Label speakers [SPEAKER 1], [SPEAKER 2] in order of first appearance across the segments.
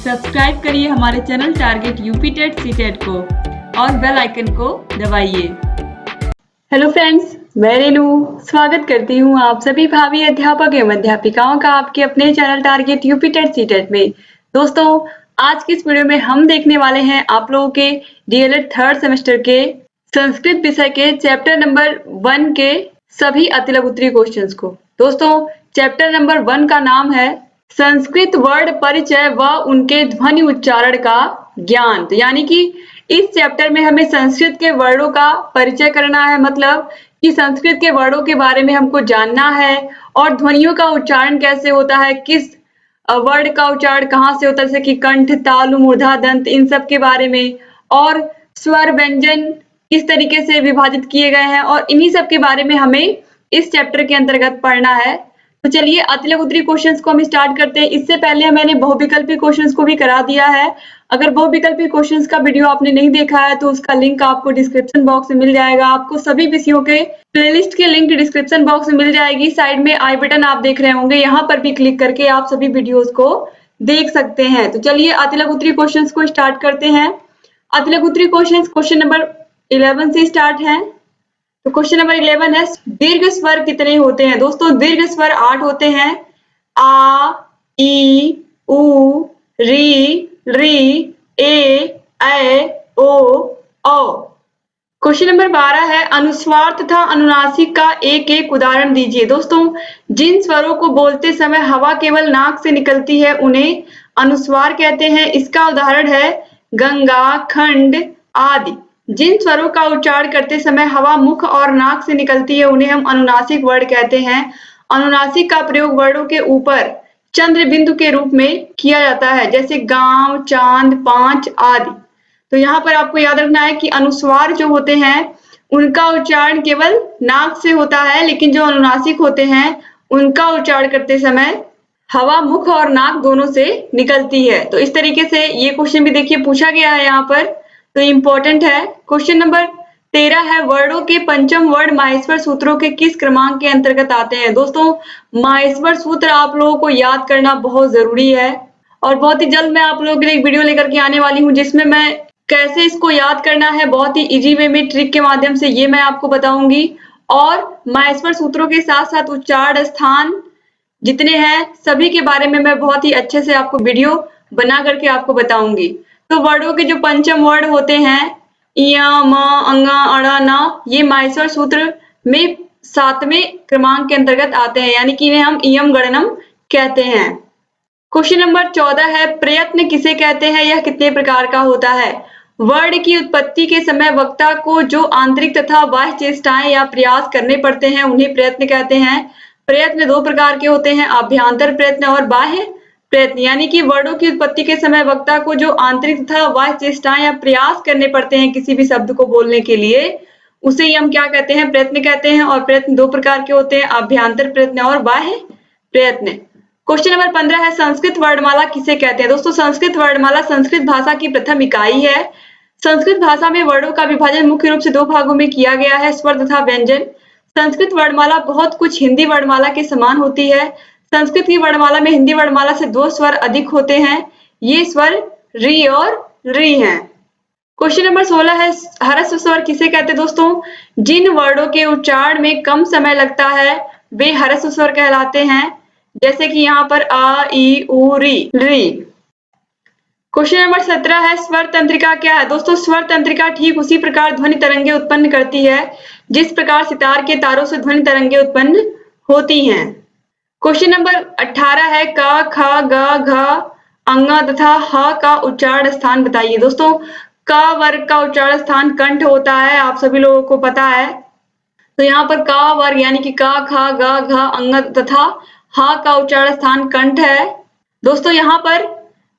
[SPEAKER 1] Subscribe करिए हमारे channel target UP TET CTET को और बेल आइकन को दबाइए। हेलो फ्रेंड्स, मैं रेनू स्वागत करती हूँ आप सभी भावी अध्यापक एवं अध्यापिकाओं का आपके अपने channel target UP TET CTET में। दोस्तों, आज की इस वीडियो में हम देखने वाले हैं आप लोगों के डीएलएड थर्ड सेमेस्टर के संस्कृत विषय के चैप्टर नंबर 1 के सभी अतिलघुत्तरीय क्वेश्चंस को। दोस्तों, चैप्टर नंबर 1 का नाम है संस्कृत वर्ण परिचय व उनके ध्वनि उच्चारण का ज्ञान। तो यानी कि इस चैप्टर में हमें संस्कृत के वर्णों का परिचय करना है, मतलब कि संस्कृत के वर्णों के बारे में हमको जानना है और ध्वनियों का उच्चारण कैसे होता है, किस वर्ण का उच्चारण कहाँ से होता है, जैसे कि कंठ, तालु, मूर्धा, दंत, इन सब के बारे में, और स्वर व्यंजन किस तरीके से विभाजित किए गए हैं, और इन्हीं सब के बारे में हमें इस चैप्टर के अंतर्गत पढ़ना है। तो चलिए अतिलघुत्तरीय क्वेश्चंस को हम स्टार्ट करते हैं। इससे पहले मैंने बहुविकल्पी क्वेश्चंस को भी करा दिया है। अगर बहुविकल्पी क्वेश्चंस का वीडियो आपने नहीं देखा है तो उसका लिंक आपको डिस्क्रिप्शन बॉक्स में मिल जाएगा। आपको सभी विषयों के प्लेलिस्ट के लिंक डिस्क्रिप्शन बॉक्स में मिल जाएगी। साइड में आई बटन आप देख रहे होंगे, यहाँ पर भी क्लिक करके आप सभी वीडियोज को देख सकते हैं। तो चलिए अतिलघुत्तरीय क्वेश्चंस को स्टार्ट करते हैं। अतिलघुत्तरीय क्वेश्चंस क्वेश्चन नंबर 11 से स्टार्ट है। तो क्वेश्चन नंबर 11 है, दीर्घ स्वर कितने होते हैं? दोस्तों, दीर्घ स्वर 8 होते हैं। आ, ई, उ, री, री, ए, ओ, औ। क्वेश्चन नंबर 12 है, अनुस्वार तथा अनुनासिक का एक एक उदाहरण दीजिए। दोस्तों, जिन स्वरों को बोलते समय हवा केवल नाक से निकलती है उन्हें अनुस्वार कहते हैं। इसका उदाहरण है गंगा, खंड आदि। जिन स्वरों का उच्चारण करते समय हवा मुख और नाक से निकलती है उन्हें हम अनुनासिक वर्ण कहते हैं। अनुनासिक का प्रयोग वर्णों के ऊपर चंद्र बिंदु के रूप में किया जाता है, जैसे गांव, चांद, पांच आदि। तो यहाँ पर आपको याद रखना है कि अनुस्वार जो होते हैं उनका उच्चारण केवल नाक से होता है, लेकिन जो अनुनासिक होते हैं उनका उच्चारण करते समय हवा मुख और नाक दोनों से निकलती है। तो इस तरीके से ये क्वेश्चन भी देखिए पूछा गया है यहाँ पर, तो इम्पोर्टेंट है। क्वेश्चन नंबर 13 है, वर्णों के पंचम वर्ण माहेश्वर सूत्रों के किस क्रमांक के अंतर्गत आते हैं? दोस्तों, माहेश्वर सूत्र आप लोगों को याद करना बहुत जरूरी है और बहुत ही जल्द मैं आप लोगों के लिए एक वीडियो लेकर के आने वाली हूँ जिसमें मैं कैसे इसको याद करना है बहुत ही इजी वे में ट्रिक के माध्यम से ये मैं आपको बताऊंगी। और माहेश्वर सूत्रों के साथ साथ उच्चारण स्थान जितने हैं सभी के बारे में मैं बहुत ही अच्छे से आपको वीडियो बना करके आपको बताऊंगी। तो वर्णों के जो पंचम वर्ण होते हैं इया, म, अंगा, अड़ा, न, ये माहेश्वर सूत्र में 7वें क्रमांक के अंतर्गत आते हैं, यानी कि इन्हें हम इयम गणनम कहते हैं। क्वेश्चन नंबर 14 है, प्रयत्न किसे कहते हैं? यह कितने प्रकार का होता है? वर्ण की उत्पत्ति के समय वक्ता को जो आंतरिक तथा बाह्य चेष्टाएं या प्रयास करने पड़ते हैं उन्हें प्रयत्न कहते हैं। प्रयत्न 2 प्रकार के होते हैं, अभ्यांतर प्रयत्न और बाह्य प्रयत्न। यानी कि वर्णों की उत्पत्ति के समय वक्ता को जो आंतरिक तथा बाह्य चेष्टाएं या प्रयास करने पड़ते हैं किसी भी शब्द को बोलने के लिए, उसे ही हम क्या कहते हैं? प्रयत्न कहते हैं। और प्रयत्न 2 प्रकार के होते हैं, अभ्यांतर प्रयत्न और बाह्य प्रयत्न। क्वेश्चन नंबर 15 है, संस्कृत वर्णमाला किसे कहते हैं? दोस्तों, संस्कृत वर्णमाला संस्कृत भाषा की प्रथम इकाई है। संस्कृत भाषा में वर्णों का विभाजन मुख्य रूप से 2 भागों में किया गया है, स्वर तथा व्यंजन। संस्कृत वर्णमाला बहुत कुछ हिंदी वर्णमाला के समान होती है। संस्कृत की वर्णमाला में हिंदी वर्णमाला से 2 स्वर अधिक होते हैं, ये स्वर री और री हैं। क्वेश्चन नंबर 16 है, ह्रस्व स्वर किसे कहते हैं? दोस्तों, जिन वर्णों के उच्चारण में कम समय लगता है वे ह्रस्व स्वर कहलाते हैं, जैसे कि यहाँ पर आ, ई, उ, री। क्वेश्चन नंबर 17 है, स्वर तंत्रिका क्या है? दोस्तों, स्वर तंत्रिका ठीक उसी प्रकार ध्वनि तरंगे उत्पन्न करती है जिस प्रकार सितार के तारों से ध्वनि तरंगे उत्पन्न होती हैं। क्वेश्चन नंबर 18 है, क, ख, ग, घ, अंग तथा ह का उच्चारण स्थान बताइए। दोस्तों, क वर्ग का उच्चारण स्थान कंठ होता है, आप सभी लोगों को पता है। तो यहाँ पर क वर्ग यानी कि क, ख, ग, घ, अंग तथा ह का उच्चारण स्थान कंठ है। दोस्तों, यहाँ पर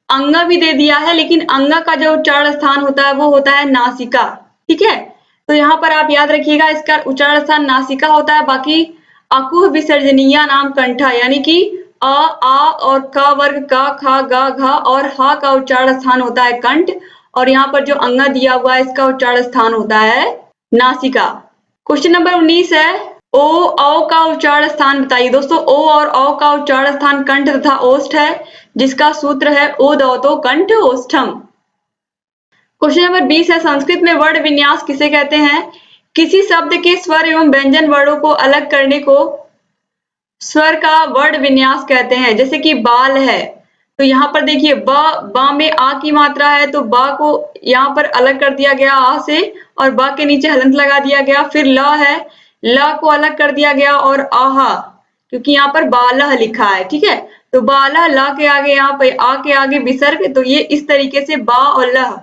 [SPEAKER 1] अंग भी दे दिया है, लेकिन अंग का जो उच्चारण स्थान होता है वो होता है नासिका। ठीक है, तो यहाँ पर आप याद रखिएगा इसका उच्चारण स्थान नासिका होता है। बाकी अकुह विसर्जनीय नाम कंठा, यानी कि अ, आ और क वर्ग क, ख, ग, घ और ह का उच्चारण स्थान होता है कंठ। और यहाँ पर जो अंग दिया हुआ है इसका उच्चारण स्थान होता है नासिका। क्वेश्चन नंबर 19 है, ओ, औ का उच्चारण स्थान बताइए। दोस्तों, ओ और औ का उच्चारण स्थान कंठ तथा ओष्ठ है, जिसका सूत्र है ओदौतो कंठ ओष्ठम। क्वेश्चन नंबर 20 है, संस्कृत में वर्ण विन्यास किसे कहते हैं? किसी शब्द के स्वर एवं व्यंजन वर्णों को अलग करने को स्वर का वर्ण विन्यास कहते हैं। जैसे कि बाल है, तो यहाँ पर देखिए बा में आ की मात्रा है, तो बा को यहाँ पर अलग कर दिया गया आ से, और बा के नीचे हलंत लगा दिया गया। फिर ल है, ल को अलग कर दिया गया और आहा, क्योंकि यहाँ पर बालह लिखा है, ठीक है। तो बालह, ला के आगे यहाँ पे आ के आगे विसर्ग, तो ये इस तरीके से बा और लह,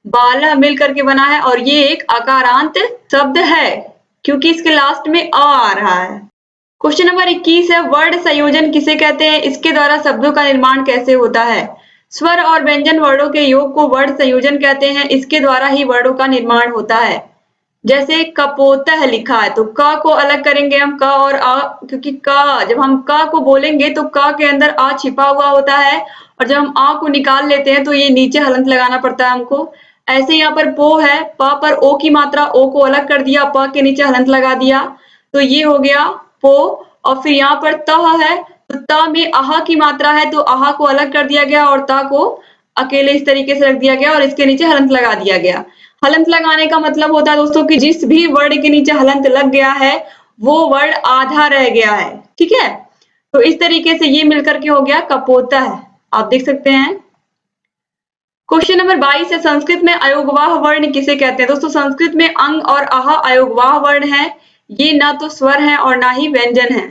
[SPEAKER 1] बालह मिल करके बना है, और ये एक आकारांत शब्द है क्योंकि इसके लास्ट में आ रहा है। क्वेश्चन नंबर 21 है, वर्ण संयोजन किसे कहते हैं? इसके द्वारा शब्दों का निर्माण कैसे होता है? स्वर और व्यंजन वर्णों के योग को वर्ण संयोजन कहते हैं। इसके द्वारा ही वर्णों का निर्माण होता है। जैसे कपोतः लिखा है, तो क को अलग करेंगे हम, क और आ, क्योंकि क जब हम क को बोलेंगे तो क के अंदर आ छिपा हुआ होता है, और जब हम आ को निकाल लेते हैं तो ये नीचे हलंत लगाना पड़ता है हमको। ऐसे यहाँ पर पो है, प पर ओ की मात्रा, ओ को अलग कर दिया, प के नीचे हलंत लगा दिया, तो ये हो गया पो। और फिर यहाँ पर तह है, तो त में आहा की मात्रा है, तो आहा को अलग कर दिया गया और ता को अकेले इस तरीके से रख दिया गया और इसके नीचे हलंत लगा दिया गया। हलंत लगाने का मतलब होता है दोस्तों कि जिस भी वर्ण के नीचे हलंत लग गया है वो वर्ण आधा रह गया है, ठीक है। तो इस तरीके से ये मिलकर के हो गया कपोतः, आप देख सकते हैं। क्वेश्चन नंबर 22 है, संस्कृत में अयोगवाह वर्ण किसे कहते हैं? दोस्तों संस्कृत में अंग और आह अयोगवाह वर्ण है। ये ना तो स्वर है और ना ही व्यंजन है।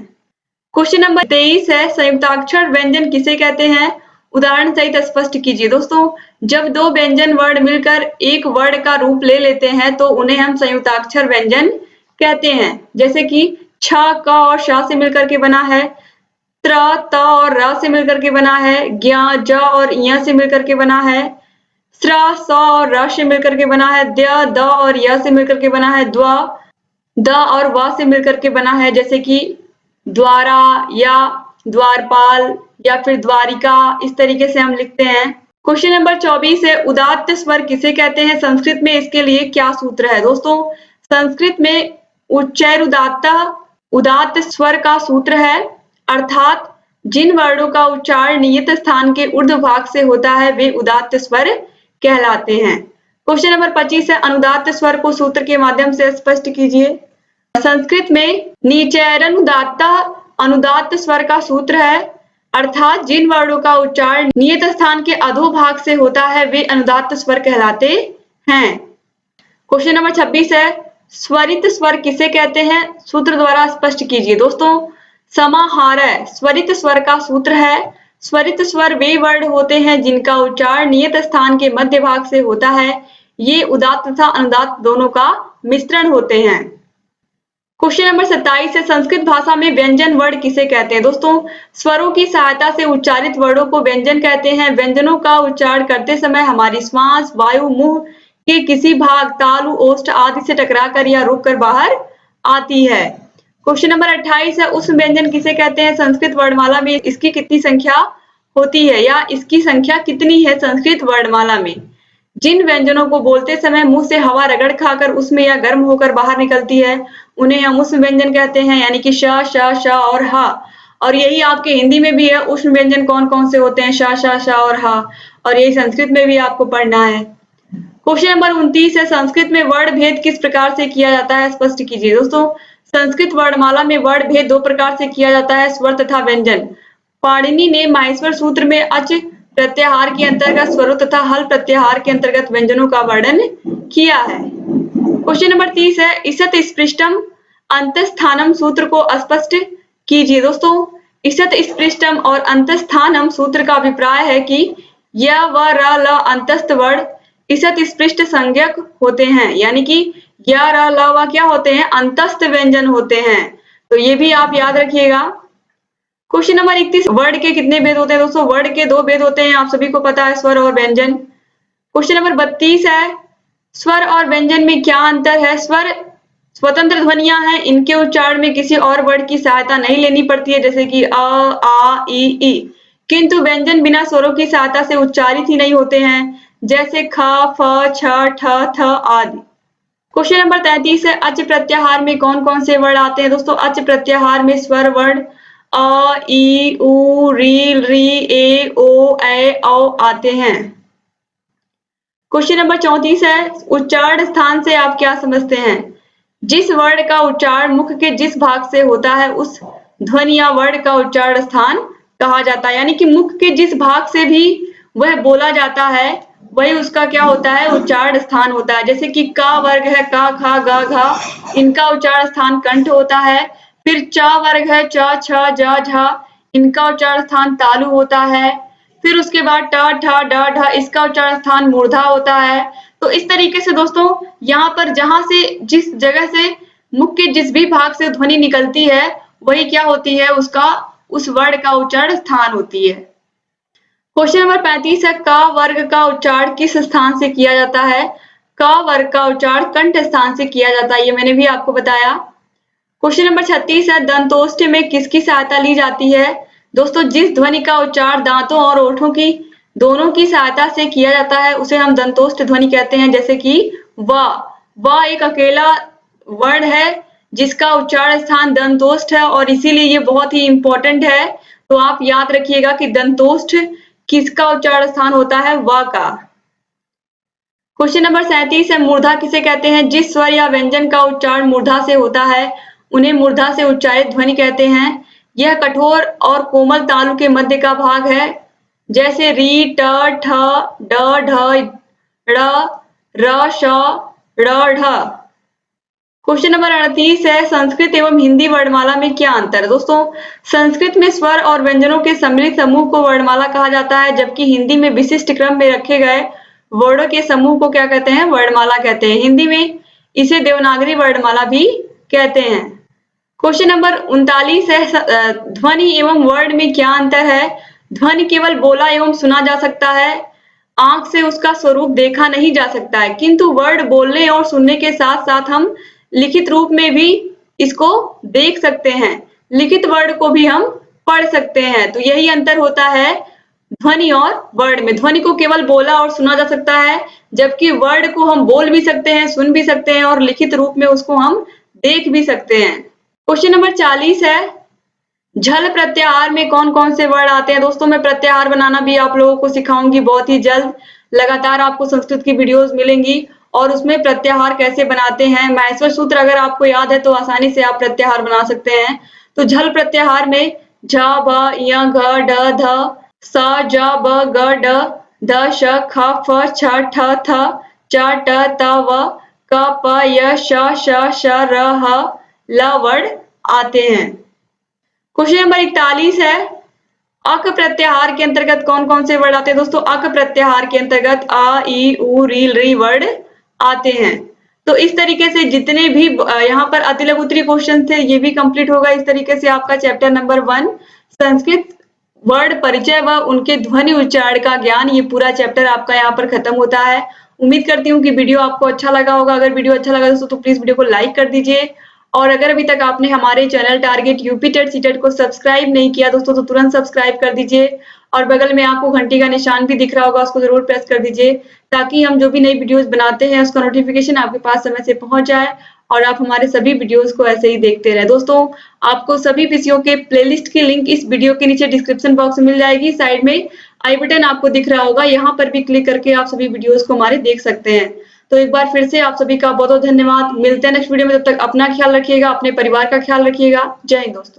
[SPEAKER 1] क्वेश्चन नंबर 23 है, संयुक्ताक्षर व्यंजन किसे कहते हैं? उदाहरण सहित स्पष्ट कीजिए। दोस्तों जब दो व्यंजन वर्ण मिलकर एक वर्ण का रूप ले लेते हैं तो उन्हें हम संयुक्ताक्षर व्यंजन कहते हैं। जैसे कि छ, क और श से मिलकर के बना है, त्र, त और र से मिलकर के बना है, ज्ञ, ज और य से मिलकर के बना है, स्र, स और र से मिलकर के बना है, द्य, द और य से मिलकर के बना है, द्व, द और व से मिलकर के बना है। जैसे कि द्वारा या द्वारपाल या फिर द्वारिका, इस तरीके से हम लिखते हैं। क्वेश्चन नंबर 24 है, उदात्त स्वर किसे कहते हैं? संस्कृत में इसके लिए क्या सूत्र है? दोस्तों संस्कृत में उच्चैरुदात्त उदात्त स्वर का सूत्र है, अर्थात जिन वर्णों का उच्चारण नियत स्थान के ऊर्ध्व भाग से होता है वे उदात्त स्वर कहलाते हैं। क्वेश्चन नंबर 25 है, अनुदात्त स्वर को सूत्र के माध्यम से स्पष्ट कीजिए। संस्कृत में नीचैरनुदात्त अनुदात्त स्वर का सूत्र है, अर्थात जिन वर्णों का उच्चारण नियत स्थान के अधोभाग से होता है वे अनुदात्त स्वर कहलाते हैं। क्वेश्चन नंबर 26 है, स्वरित स्वर किसे कहते हैं? सूत्र द्वारा स्पष्ट कीजिए। दोस्तों समाहारः स्वरित स्वर का सूत्र है, स्वरित स्वर वे वर्ण होते हैं जिनका उच्चारण नियत स्थान के मध्य भाग से होता है। ये उदात्त तथा अनुदात्त दोनों का मिश्रण होते हैं। क्वेश्चन नंबर 27 है, संस्कृत भाषा में व्यंजन वर्ण किसे कहते हैं? दोस्तों स्वरों की सहायता से उच्चारित वर्णों को व्यंजन कहते हैं। व्यंजनों का उच्चारण करते समय हमारी श्वास वायु मुंह के किसी भाग, तालु, ओष्ठ आदि से टकराकर या रुककर बाहर आती है। क्वेश्चन नंबर 28 है, उष्म व्यंजन किसे कहते हैं? संस्कृत वर्णमाला में इसकी कितनी संख्या होती है या इसकी संख्या कितनी है संस्कृत वर्णमाला में? जिन व्यंजनों को बोलते समय मुंह से हवा रगड़ खाकर उसमें या गर्म होकर बाहर निकलती है उन्हें हम उष्म व्यंजन कहते हैं, यानी कि श, श, श और ह। और यही आपके हिंदी में भी है, उष्म व्यंजन कौन कौन से होते हैं, श, श, श और ह, और यही संस्कृत में भी आपको पढ़ना है। क्वेश्चन नंबर 29 है, संस्कृत में वर्ण भेद किस प्रकार से किया जाता है? स्पष्ट कीजिए। दोस्तों संस्कृत वर्णमाला में वर्ण भेद दो प्रकार से किया जाता है, स्वर तथा व्यंजन। पाणिनि ने माहेश्वर सूत्र में अच प्रत्याहार के अंतर्गत स्वरों तथा हल प्रत्याहार के अंतर्गत व्यंजनों का वर्णन किया है। क्वेश्चन नंबर 30 है, ईसत् स्पृष्टम अंतस्थानम सूत्र को स्पष्ट कीजिए। दोस्तों ईसत् स्पृष्टम और अंतस्थानम सूत्र का अभिप्राय है कि य व र ल अंतस्थ वर्ण ईसत् स्पृष्ट संज्ञक होते हैं, यानी कि य र ल व क्या होते हैं? अंतस्थ व्यंजन होते हैं। तो ये भी आप याद रखिएगा। क्वेश्चन नंबर 31, वर्ड के कितने भेद होते हैं? दोस्तों वर्ड के दो भेद होते हैं, आप सभी को पता है, स्वर और व्यंजन। क्वेश्चन नंबर 32 है, स्वर और व्यंजन में क्या अंतर है? स्वर स्वतंत्र ध्वनियां हैं, इनके उच्चारण में किसी और वर्ड की सहायता नहीं लेनी पड़ती है, जैसे कि अ, आ, ई। किंतु व्यंजन बिना स्वरों की सहायता से उच्चारित ही नहीं होते हैं, जैसे ख, फ, छ, ठ, थ आदि। क्वेश्चन नंबर 33 है, अच प्रत्याहार में कौन कौन से वर्ण आते हैं? दोस्तों अच प्रत्याहार में स्वर वर्ण अ, ई, उ, री, री, ए, ओ, ऐ, औ आते हैं। क्वेश्चन नंबर 34 है, उच्चारण स्थान से आप क्या समझते हैं? जिस वर्ण का उच्चारण मुख के जिस भाग से होता है उस ध्वनि या वर्ण का उच्चारण स्थान कहा जाता है। यानी कि मुख के जिस भाग से भी वह बोला जाता है वही उसका क्या होता है? उच्चारण स्थान होता है। जैसे कि का वर्ग है, का, खा, गा, घा, इनका उच्चारण स्थान कंठ होता है। फिर च वर्ग है, च, छ, ज, झ, इनका उच्चारण स्थान तालु होता है। फिर उसके बाद ट, ठ, ड, ढ, इसका उच्चारण स्थान मूर्धा होता है। तो इस तरीके से दोस्तों यहाँ पर जहां से जिस जगह से मुख के जिस भी भाग से ध्वनि निकलती है वही क्या होती है? उसका उस वर्ण का उच्चारण स्थान होती है। क्वेश्चन नंबर 35 है, क वर्ग का उच्चारण किस स्थान से किया जाता है? क वर्ग का उच्चारण कंठ स्थान से किया जाता है, ये मैंने भी आपको बताया। क्वेश्चन नंबर 36 है, दंतोष्ठ में किसकी सहायता ली जाती है? दोस्तों जिस ध्वनि का उच्चारण दांतों और ओठों की दोनों की सहायता से किया जाता है उसे हम दंतोष्ठ ध्वनि कहते हैं। जैसे कि व एक अकेला वर्ण है जिसका उच्चारण स्थान दंतोष्ठ है और इसीलिए ये बहुत ही इंपॉर्टेंट है। तो आप याद रखिएगा कि दंतोष्ठ किसका उच्चारण स्थान होता है? व का। क्वेश्चन नंबर 37 है, मूर्धा किसे कहते हैं? जिस स्वर या व्यंजन का उच्चारण मूर्धा से होता है उन्हें मूर्धा से उच्चारित ध्वनि कहते हैं। यह कठोर और कोमल तालु के मध्य का भाग है। जैसे री, ट, ठ, ड, ढ, ड़, र, श, ड़, ढ। क्वेश्चन नंबर 38 है, संस्कृत एवं हिंदी वर्णमाला में क्या अंतर है? दोस्तों संस्कृत में स्वर और व्यंजनों के सम्मिलित समूह को वर्णमाला कहा जाता है, जबकि हिंदी में विशिष्ट क्रम में रखे गए वर्णों के समूह को क्या कहते हैं? वर्णमाला कहते हैं। हिंदी में इसे देवनागरी वर्णमाला भी कहते हैं। क्वेश्चन नंबर 39 है, ध्वनि एवं वर्ण में क्या अंतर है? ध्वनि केवल बोला एवं सुना जा सकता है, आंख से उसका स्वरूप देखा नहीं जा सकता है, किंतु वर्ण बोलने और सुनने के साथ साथ हम लिखित रूप में भी इसको देख सकते हैं। लिखित वर्ण को भी हम पढ़ सकते हैं। तो यही अंतर होता है ध्वनि और वर्ण में। ध्वनि को केवल बोला और सुना जा सकता है, जबकि वर्ण को हम बोल भी सकते हैं, सुन भी सकते हैं और लिखित रूप में उसको हम देख भी सकते हैं। क्वेश्चन नंबर 40 है, झल प्रत्याहार में कौन कौन से वर्ड आते हैं? दोस्तों मैं प्रत्याहार बनाना भी आप लोगों को सिखाऊंगी बहुत ही जल्द। लगातार आपको संस्कृत की वीडियोस मिलेंगी और उसमें प्रत्याहार कैसे बनाते हैं, महस्वर सूत्र अगर आपको याद है तो आसानी से आप प्रत्याहार बना सकते हैं। तो झल प्रत्याहार में झ, भ, य, घ, ढ, ध, स, ज, ब, ग, ड, ध, श, ख, फ, छ, ठ, थ, च, ट, त, व, क, प, य, श, श, र, ह, ल वर्ड आते हैं। क्वेश्चन नंबर 41 है, अक प्रत्याहार के अंतर्गत कौन कौन से वर्ड आते हैं? दोस्तों अक प्रत्याहार के अंतर्गत आ, ई, उ, री, री वर्ड आते हैं। तो इस तरीके से जितने भी यहाँ पर अतिलघु उत्तरीय क्वेश्चन थे ये भी कंप्लीट होगा। इस तरीके से आपका चैप्टर नंबर 1 संस्कृत वर्ड परिचय व उनके ध्वनि उच्चारण का ज्ञान, ये पूरा चैप्टर आपका यहाँ पर खत्म होता है। उम्मीद करती हूँ कि वीडियो आपको अच्छा लगा होगा। अगर वीडियो अच्छा लगा दोस्तों तो प्लीज वीडियो को लाइक कर दीजिए और अगर अभी तक आपने हमारे channel target UP TET CTET को सब्सक्राइब नहीं किया दोस्तों तो तुरंत सब्सक्राइब कर दीजिए और बगल में आपको घंटी का निशान भी दिख रहा होगा, उसको जरूर प्रेस कर दीजिए ताकि हम जो भी नई वीडियोस बनाते हैं उसका नोटिफिकेशन आपके पास समय से पहुंच जाए और आप हमारे सभी वीडियोस को ऐसे ही देखते रहे। दोस्तों आपको सभी विषयों के प्लेलिस्ट की लिंक इस वीडियो के नीचे डिस्क्रिप्शन बॉक्स में मिल जाएगी। साइड में आई बटन आपको दिख रहा होगा, यहाँ पर भी क्लिक करके आप सभी वीडियोस को हमारे देख सकते हैं। तो एक बार फिर से आप सभी का बहुत बहुत धन्यवाद। मिलते हैं नेक्स्ट वीडियो में, तब तक अपना ख्याल रखिएगा, अपने परिवार का ख्याल रखिएगा। जय हिंद दोस्तों।